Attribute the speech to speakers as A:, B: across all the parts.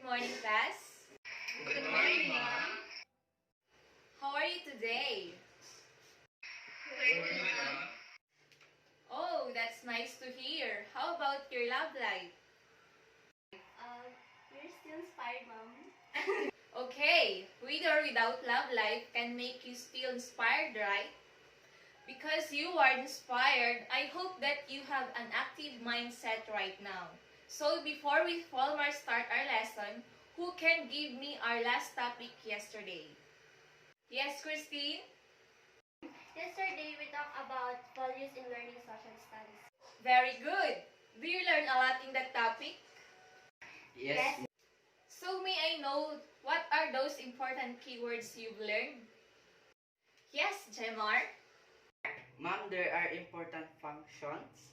A: Good morning, class.
B: Good morning, ma'am.
A: How are you today?
B: Very good, ma'am.
A: Oh, that's nice to hear. How about your love life?
C: You're still inspired, Mom.
A: Okay, with or without love life can make you still inspired, right? Because you are inspired, I hope that you have an active mindset right now. So before we formally start our lesson, who can give me our last topic yesterday? Yes, Christine?
C: Yesterday, we talked about values in learning social studies.
A: Very good. Do you learn a lot in that topic?
B: Yes.
A: So may I know what are those important keywords you've learned? Yes, Jemar.
B: Ma'am, there are important functions.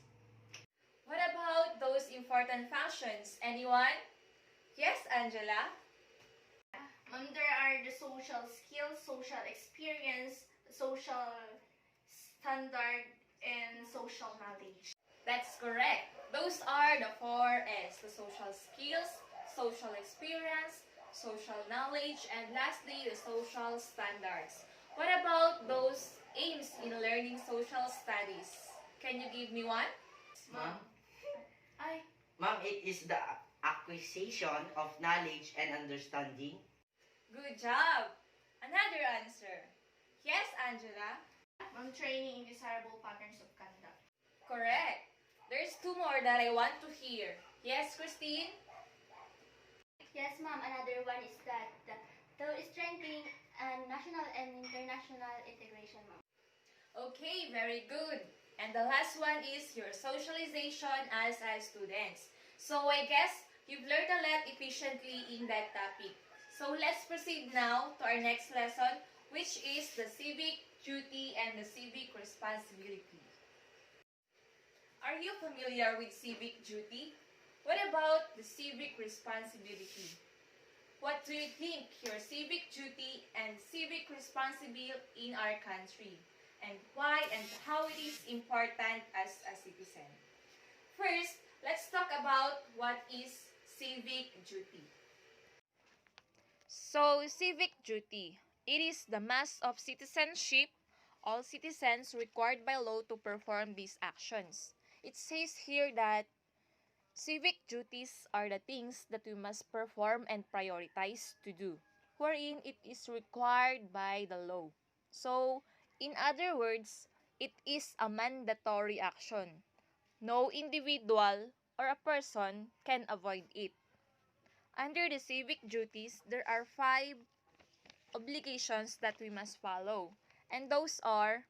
A: What about those important functions? Anyone? Yes, Angela.
C: There are the social skills, social experience, social standard, and social knowledge.
A: That's correct. Those are the 4 S, the social skills, social experience, social knowledge, and lastly, the social standards. What about those aims in learning social studies? Can you give me one?
B: Ma'am,
C: Ay,
B: ma'am, it is the acquisition of knowledge and understanding.
A: Good job! Another answer. Yes, Angela?
C: training in desirable patterns of conduct.
A: Correct. There's 2 more that I want to hear. Yes, Christine?
C: Yes, Ma'am. Another one is that the strengthening and national and international integration, Ma'am.
A: Okay, very good. And the last one is your socialization as a student. So I guess you've learned a lot efficiently in that topic. So let's proceed now to our next lesson, which is the civic duty and the civic responsibility. Are you familiar with civic duty? What about the civic responsibility? What do you think your civic duty and civic responsibility in our country? And why and how it is important as a citizen? First, let's talk about what is civic duty. So, civic duty. It is the mass of citizenship, all citizens required by law to perform these actions. It says here that civic duties are the things that we must perform and prioritize to do, wherein it is required by the law. So, in other words, it is a mandatory action. No individual or a person can avoid it. Under the civic duties, there are 5 obligations that we must follow. And those are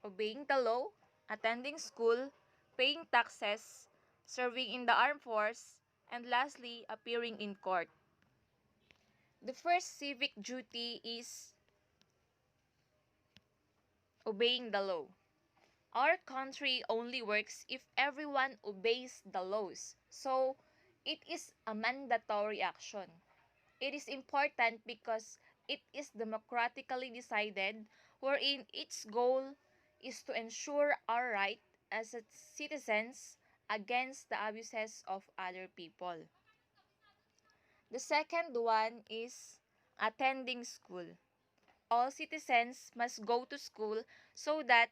A: obeying the law, attending school, paying taxes, serving in the armed force, and lastly, appearing in court. The first civic duty is obeying the law. Our country only works if everyone obeys the laws. So, it is a mandatory action. It is important because it is democratically decided, wherein its goal is to ensure our right as citizens against the abuses of other people. The second one is attending school. All citizens must go to school so that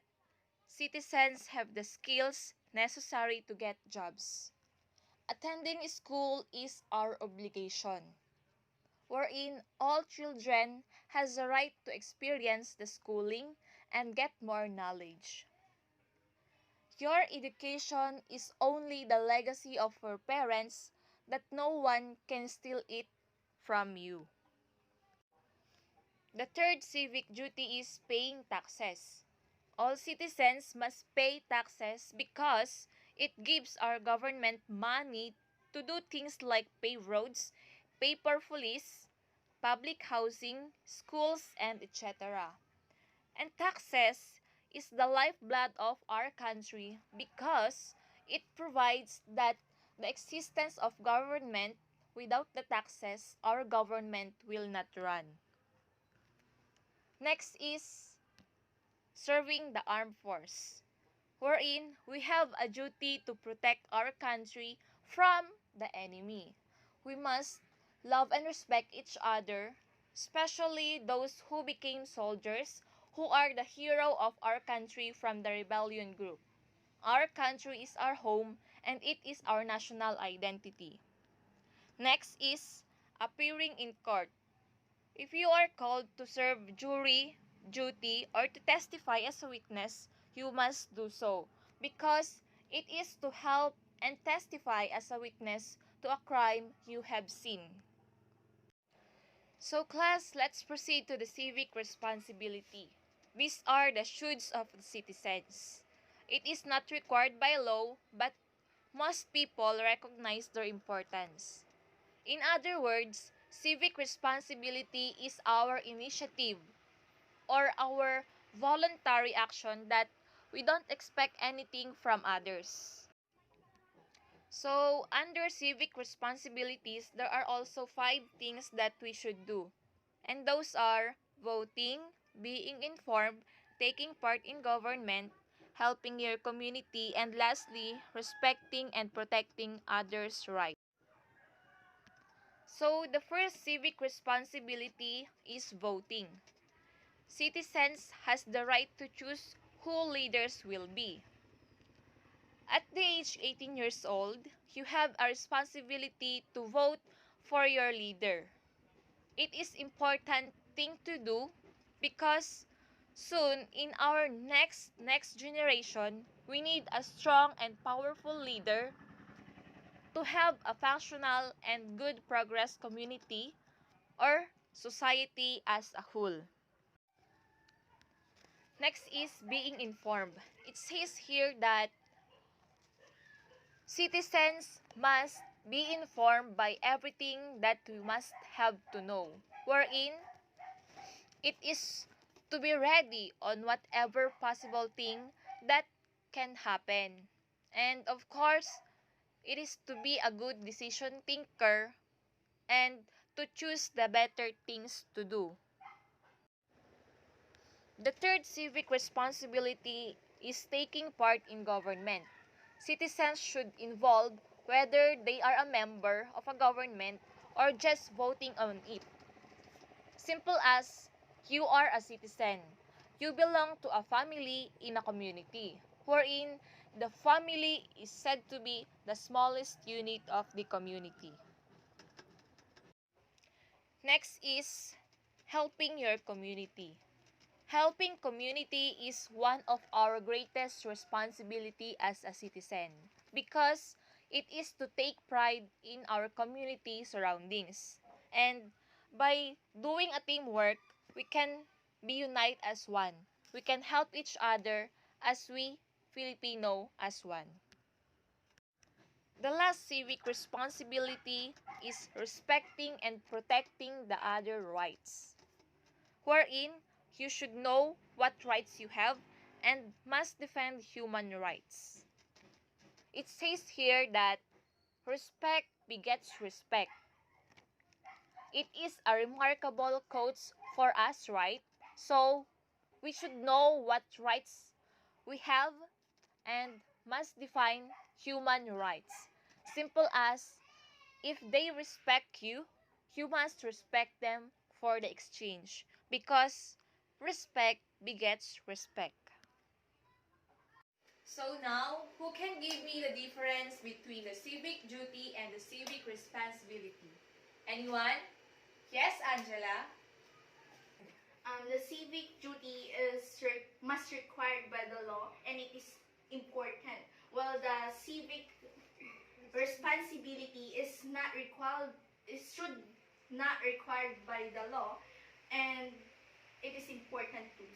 A: citizens have the skills necessary to get jobs. Attending school is our obligation, wherein all children has the right to experience the schooling and get more knowledge. Your education is only the legacy of your parents that no one can steal it from you. The third civic duty is paying taxes. All citizens must pay taxes because it gives our government money to do things like pay roads, pay for police, public housing, schools, and etc. And taxes is the lifeblood of our country because it provides that the existence of government. Without the taxes, our government will not run. Next is serving the armed force, wherein we have a duty to protect our country from the enemy. We must love and respect each other, especially those who became soldiers, who are the hero of our country from the rebellion group. Our country is our home and it is our national identity. Next is appearing in court. If you are called to serve jury duty or to testify as a witness, you must do so because it is to help and testify as a witness to a crime you have seen. So class, let's proceed to the civic responsibility. These are the shoulds of the citizens. It is not required by law, but most people recognize their importance. In other words, civic responsibility is our initiative or our voluntary action that we don't expect anything from others. So, under civic responsibilities, there are also 5 things that we should do. And those are voting, being informed, taking part in government, helping your community, and lastly, respecting and protecting others' rights. So, the first civic responsibility is voting. Citizens has the right to choose who leaders will be. At the age 18 years old, you have a responsibility to vote for your leader. It is important thing to do because soon in our next generation, we need a strong and powerful leader to have a functional and good progress community or society as a whole. Next is being informed. It says here that citizens must be informed by everything that we must have to know, wherein it is to be ready on whatever possible thing that can happen. And of course, it is to be a good decision thinker and to choose the better things to do. The third civic responsibility is taking part in government. Citizens should involve whether they are a member of a government or just voting on it. Simple as you are a citizen. You belong to a family in a community, wherein the family is said to be the smallest unit of the community. Next is helping your community. Helping community is one of our greatest responsibility as a citizen because it is to take pride in our community surroundings. And by doing a teamwork, we can be united as one. We can help each other as we Filipino as one. The last civic responsibility is respecting and protecting the other rights, wherein you should know what rights you have and must defend human rights. It says here that respect begets respect. It is a remarkable quote for us, right? So, we should know what rights we have and must define human rights. Simple as if they respect you, you must respect them for the exchange because respect begets respect. So now, who can give me the difference between the civic duty and the civic responsibility? Anyone? Yes, Angela?
C: The civic duty is must required by the law and it is important, while the civic responsibility is not required, it should not required by the law, and it is important too.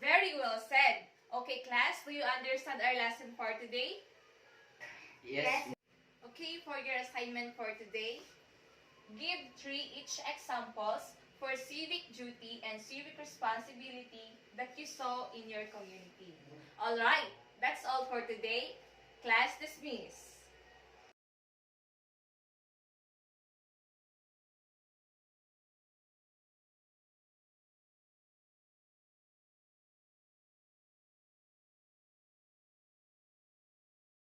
A: Very well said. Okay, class, do you understand our lesson for today?
B: Yes.
A: Okay, for your assignment for today, give 3 each examples for civic duty and civic responsibility that you saw in your community. Alright, that's all for today. Class dismissed.